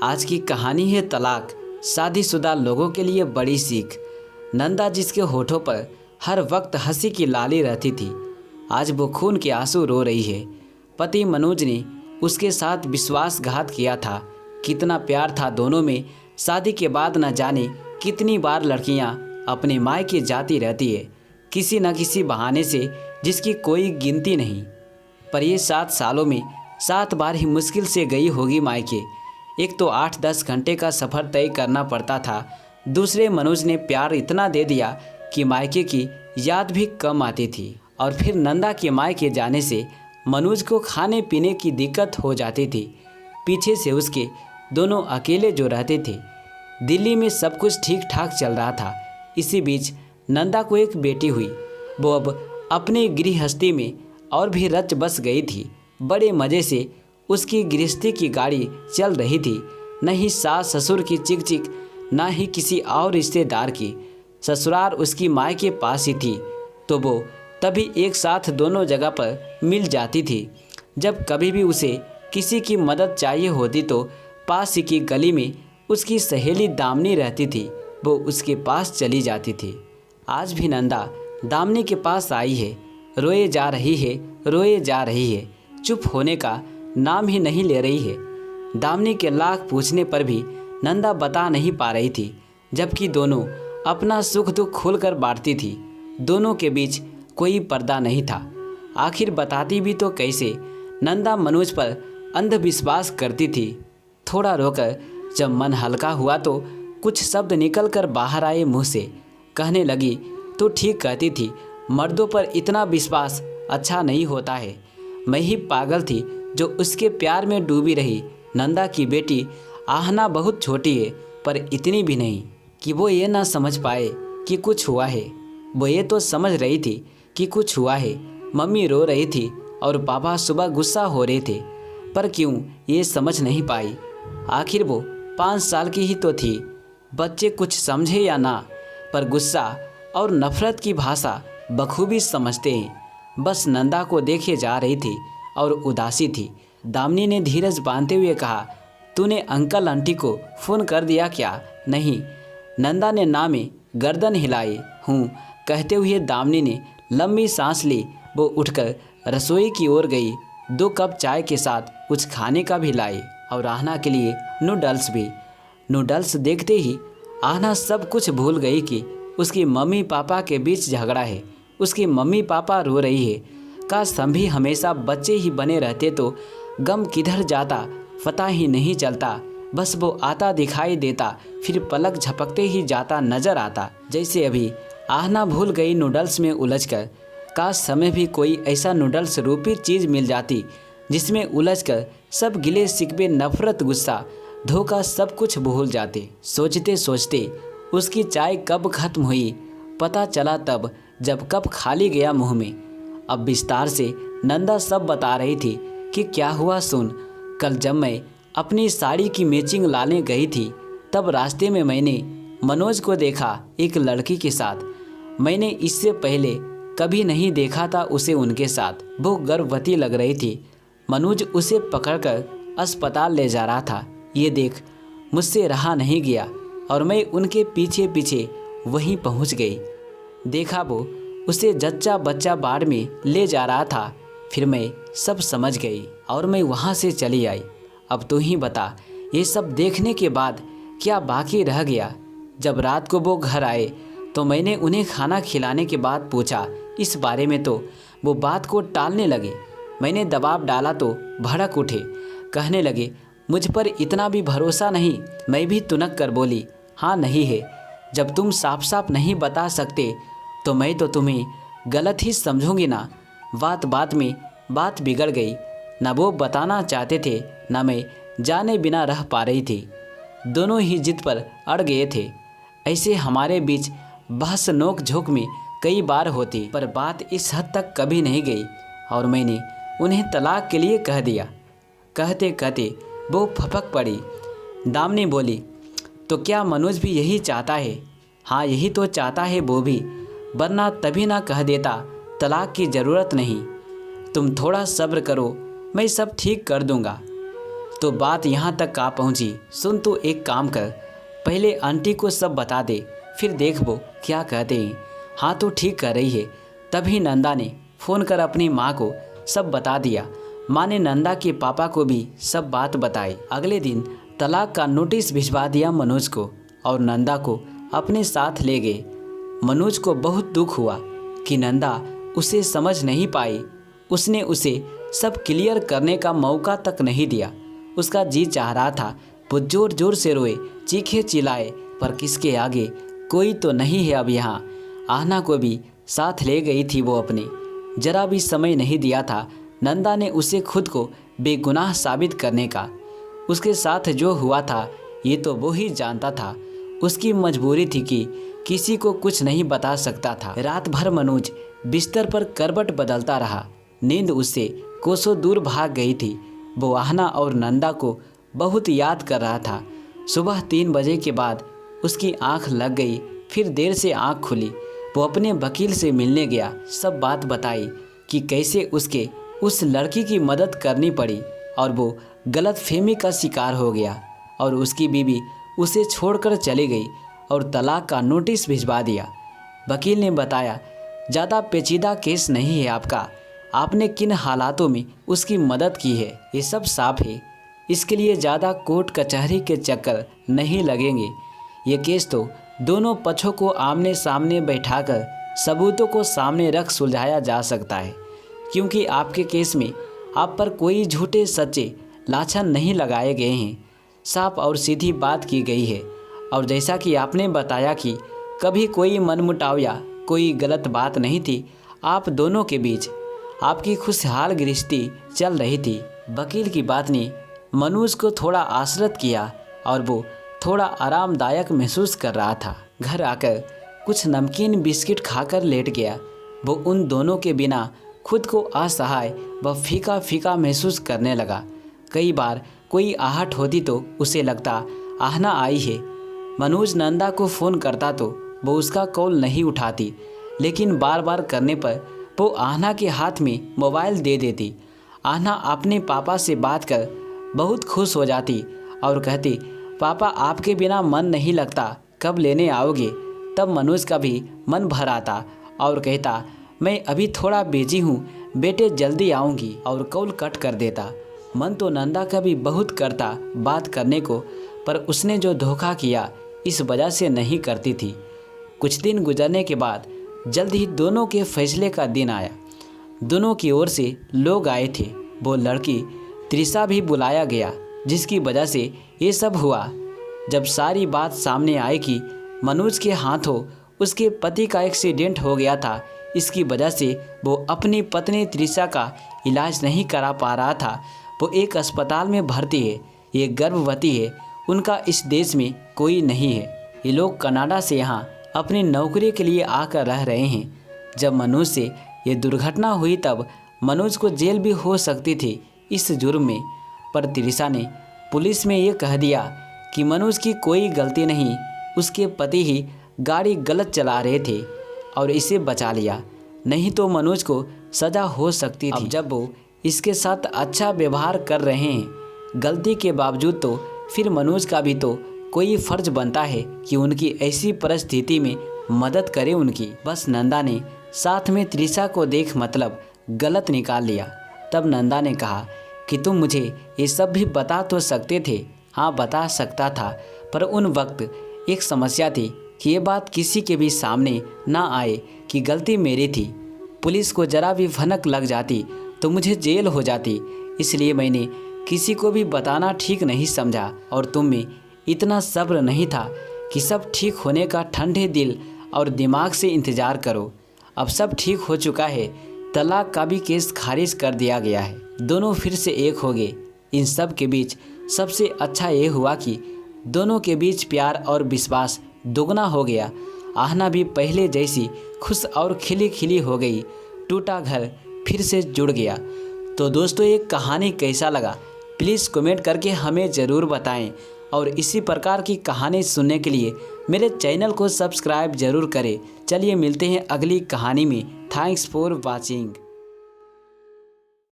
आज की कहानी है तलाक, शादीशुदा लोगों के लिए बड़ी सीख। नंदा जिसके होठों पर हर वक्त हंसी की लाली रहती थी, आज वो खून के आंसू रो रही है। पति मनोज ने उसके साथ विश्वासघात किया था। कितना प्यार था दोनों में। शादी के बाद न जाने कितनी बार लड़कियां अपने मायके जाती रहती है, किसी न किसी बहाने से जिसकी कोई गिनती नहीं। पर ये 7 सालों में 7 बार ही मुश्किल से गई होगी मायके। एक तो 8-10 घंटे का सफ़र तय करना पड़ता था, दूसरे मनोज ने प्यार इतना दे दिया कि मायके की याद भी कम आती थी। और फिर नंदा के मायके जाने से मनोज को खाने पीने की दिक्कत हो जाती थी। पीछे से उसके दोनों अकेले जो रहते थे। दिल्ली में सब कुछ ठीक ठाक चल रहा था। इसी बीच नंदा को एक बेटी हुई। वो अब अपनी गृहस्थी में और भी रच बस गई थी। बड़े मज़े से उसकी गृहस्थी की गाड़ी चल रही थी। न ही सास ससुर की चिक चिक, न ही किसी और रिश्तेदार की। ससुराल उसकी माँ के पास ही थी, तो वो तभी एक साथ दोनों जगह पर मिल जाती थी। जब कभी भी उसे किसी की मदद चाहिए होती तो पास ही की गली में उसकी सहेली दामिनी रहती थी, वो उसके पास चली जाती थी। आज भी नंदा दामिनी के पास आई है, रोए जा रही है, रोए जा रही है, चुप होने का नाम ही नहीं ले रही है। दामिनी के लाख पूछने पर भी नंदा बता नहीं पा रही थी, जबकि दोनों अपना सुख दुख खुलकर बांटती थी। दोनों के बीच कोई पर्दा नहीं था। आखिर बताती भी तो कैसे। नंदा मनोज पर अंधविश्वास करती थी। थोड़ा रोकर जब मन हल्का हुआ तो कुछ शब्द निकल कर बाहर आए मुँह से। कहने लगी तो ठीक कहती थी, मर्दों पर इतना विश्वास अच्छा नहीं होता है। मैं ही पागल थी जो उसके प्यार में डूबी रही। नंदा की बेटी आहना बहुत छोटी है, पर इतनी भी नहीं कि वो ये ना समझ पाए कि कुछ हुआ है। वो ये तो समझ रही थी कि कुछ हुआ है। मम्मी रो रही थी और पापा सुबह गुस्सा हो रहे थे, पर क्यों ये समझ नहीं पाई। आखिर वो 5 साल की ही तो थी। बच्चे कुछ समझे या ना, पर गुस्सा और नफरत की भाषा बखूबी समझते हैं। बस नंदा को देखे जा रही थी और उदासी थी। दामिनी ने धीरज बांधते हुए कहा, तूने अंकल आंटी को फ़ोन कर दिया क्या? नहीं। नंदा ने ना में गर्दन हिलाई। हूँ कहते हुए दामिनी ने लंबी सांस ली। वो उठकर रसोई की ओर गई। 2 कप चाय के साथ कुछ खाने का भी लाई और आहना के लिए नूडल्स भी। नूडल्स देखते ही आहना सब कुछ भूल गई कि उसकी मम्मी पापा के बीच झगड़ा है। उसकी मम्मी पापा रो रही है। काश हम भी हमेशा बच्चे ही बने रहते तो गम किधर जाता पता ही नहीं चलता। बस वो आता दिखाई देता, फिर पलक झपकते ही जाता नजर आता। जैसे अभी आहना भूल गई नूडल्स में उलझकर। काश हमें भी कोई ऐसा नूडल्स रूपी चीज़ मिल जाती जिसमें उलझकर सब गिले शिकवे, नफरत, गुस्सा, धोखा सब कुछ भूल जाते। सोचते सोचते उसकी चाय कब खत्म हुई पता चला तब, जब कप खाली गया मुंह में। अब विस्तार से नंदा सब बता रही थी कि क्या हुआ सुन। कल जब मैं अपनी साड़ी की मैचिंग लाने गई थी, तब रास्ते में मैंने मनोज को देखा एक लड़की के साथ। मैंने इससे पहले कभी नहीं देखा था उसे उनके साथ। वो गर्भवती लग रही थी। मनोज उसे पकड़कर अस्पताल ले जा रहा था। ये देख मुझसे रहा नहीं गया और मैं उनके पीछे पीछे वहीं पहुंच गई। देखा वो उसे जच्चा बच्चा बाड़ में ले जा रहा था। फिर मैं सब समझ गई और मैं वहाँ से चली आई। अब तू ही बता, ये सब देखने के बाद क्या बाकी रह गया? जब रात को वो घर आए तो मैंने उन्हें खाना खिलाने के बाद पूछा इस बारे में, तो वो बात को टालने लगे। मैंने दबाव डाला तो भड़क उठे। कहने लगे मुझ पर इतना भी भरोसा नहीं। मैं भी तुनक कर बोली, हाँ नहीं है। जब तुम साफ साफ नहीं बता सकते तो मैं तो तुम्हें गलत ही समझूंगी ना। बात बात में बात बिगड़ गई। ना वो बताना चाहते थे, ना मैं जाने बिना रह पा रही थी। दोनों ही जिद पर अड़ गए थे। ऐसे हमारे बीच बहस नोक झोंक में कई बार होती, पर बात इस हद तक कभी नहीं गई और मैंने उन्हें तलाक के लिए कह दिया। कहते कहते वो फपक पड़ी। दामिनी बोली, तो क्या मनोज भी यही चाहता है? हाँ यही तो चाहता है वो भी, वरना तभी ना कह देता तलाक की ज़रूरत नहीं। तुम थोड़ा सब्र करो, मैं सब ठीक कर दूंगा। तो बात यहाँ तक आ पहुँची। सुन तो एक काम कर, पहले आंटी को सब बता दे, फिर देख वो क्या कहते हैं। हाँ तो ठीक कर रही है। तभी नंदा ने फ़ोन कर अपनी माँ को सब बता दिया। माँ ने नंदा के पापा को भी सब बात बताई। अगले दिन तलाक का नोटिस भिजवा दिया मनोज को और नंदा को अपने साथ ले गए। मनोज को बहुत दुख हुआ कि नंदा उसे समझ नहीं पाई। उसने उसे सब क्लियर करने का मौका तक नहीं दिया। उसका जी चाह रहा था वो जोर जोर से रोए, चीखे चिल्लाए, पर किसके आगे, कोई तो नहीं है अब यहाँ। आहना को भी साथ ले गई थी वो अपने। जरा भी समय नहीं दिया था नंदा ने उसे खुद को बेगुनाह साबित करने का। उसके साथ जो हुआ था ये तो वो ही जानता था। उसकी मजबूरी थी कि किसी को कुछ नहीं बता सकता था। रात भर मनोज बिस्तर पर करवट बदलता रहा। नींद उससे कोसों दूर भाग गई थी। वो आहना और नंदा को बहुत याद कर रहा था। सुबह 3 बजे के बाद उसकी आंख लग गई, फिर देर से आंख खुली। वो अपने वकील से मिलने गया, सब बात बताई कि कैसे उसके उस लड़की की मदद करनी पड़ी और वो गलतफहमी का शिकार हो गया और उसकी बीवी उसे छोड़कर चली गई और तलाक का नोटिस भिजवा दिया। वकील ने बताया, ज़्यादा पेचीदा केस नहीं है आपका, आपने किन हालातों में उसकी मदद की है ये सब साफ है। इसके लिए ज़्यादा कोर्ट कचहरी के चक्कर नहीं लगेंगे। ये केस तो दोनों पक्षों को आमने सामने बैठाकर सबूतों को सामने रख सुलझाया जा सकता है, क्योंकि आपके केस में आप पर कोई झूठे सच्चे लाछन नहीं लगाए गए हैं। साफ और सीधी बात की गई है। और जैसा कि आपने बताया कि कभी कोई मनमुटाव या कोई गलत बात नहीं थी आप दोनों के बीच, आपकी खुशहाल गृहस्थी चल रही थी। वकील की बात ने मनोज को थोड़ा आश्वस्त किया और वो थोड़ा आरामदायक महसूस कर रहा था। घर आकर कुछ नमकीन बिस्किट खाकर लेट गया। वो उन दोनों के बिना खुद को असहाय व फीका फीका महसूस करने लगा। कई बार कोई आहट होती तो उसे लगता आहना आई है। मनोज नंदा को फ़ोन करता तो वो उसका कॉल नहीं उठाती, लेकिन बार बार करने पर वो आहना के हाथ में मोबाइल दे देती। आहना अपने पापा से बात कर बहुत खुश हो जाती और कहती, पापा आपके बिना मन नहीं लगता, कब लेने आओगे। तब मनोज का भी मन भर आता और कहता, मैं अभी थोड़ा बिजी हूँ बेटे, जल्दी आऊँगी, और कॉल कट कर देता। मन तो नंदा का भी बहुत करता बात करने को, पर उसने जो धोखा किया इस वजह से नहीं करती थी। कुछ दिन गुजरने के बाद जल्द ही दोनों के फैसले का दिन आया। दोनों की ओर से लोग आए थे। वो लड़की त्रिशा भी बुलाया गया, जिसकी वजह से ये सब हुआ। जब सारी बात सामने आई कि मनोज के हाथों उसके पति का एक्सीडेंट हो गया था, इसकी वजह से वो अपनी पत्नी त्रिशा का इलाज नहीं करा पा रहा था। वो एक अस्पताल में भर्ती है, ये गर्भवती है, उनका इस देश में कोई नहीं है। ये लोग कनाडा से यहाँ अपनी नौकरी के लिए आकर रह रहे हैं। जब मनोज से ये दुर्घटना हुई तब मनोज को जेल भी हो सकती थी इस जुर्म में, पर त्रिशा ने पुलिस में ये कह दिया कि मनोज की कोई गलती नहीं, उसके पति ही गाड़ी गलत चला रहे थे और इसे बचा लिया, नहीं तो मनोज को सज़ा हो सकती थी। अब जब वो इसके साथ अच्छा व्यवहार कर रहे हैं गलती के बावजूद, तो फिर मनोज का भी तो कोई फ़र्ज बनता है कि उनकी ऐसी परिस्थिति में मदद करे उनकी। बस नंदा ने साथ में त्रिशा को देख मतलब गलत निकाल लिया। तब नंदा ने कहा कि तुम मुझे ये सब भी बता तो सकते थे। हाँ बता सकता था, पर उन वक्त एक समस्या थी कि ये बात किसी के भी सामने ना आए कि गलती मेरी थी। पुलिस को जरा भी भनक लग जाती तो मुझे जेल हो जाती, इसलिए मैंने किसी को भी बताना ठीक नहीं समझा। और तुम में इतना सब्र नहीं था कि सब ठीक होने का ठंडे दिल और दिमाग से इंतज़ार करो। अब सब ठीक हो चुका है, तलाक का भी केस खारिज कर दिया गया है, दोनों फिर से एक हो गए। इन सब के बीच सबसे अच्छा ये हुआ कि दोनों के बीच प्यार और विश्वास दोगुना हो गया। आहना भी पहले जैसी खुश और खिली खिली हो गई। टूटा घर फिर से जुड़ गया। तो दोस्तों, ये कहानी कैसा लगा प्लीज़ कमेंट करके हमें ज़रूर बताएं, और इसी प्रकार की कहानी सुनने के लिए मेरे चैनल को सब्सक्राइब ज़रूर करें। चलिए मिलते हैं अगली कहानी में। Thanks for watching.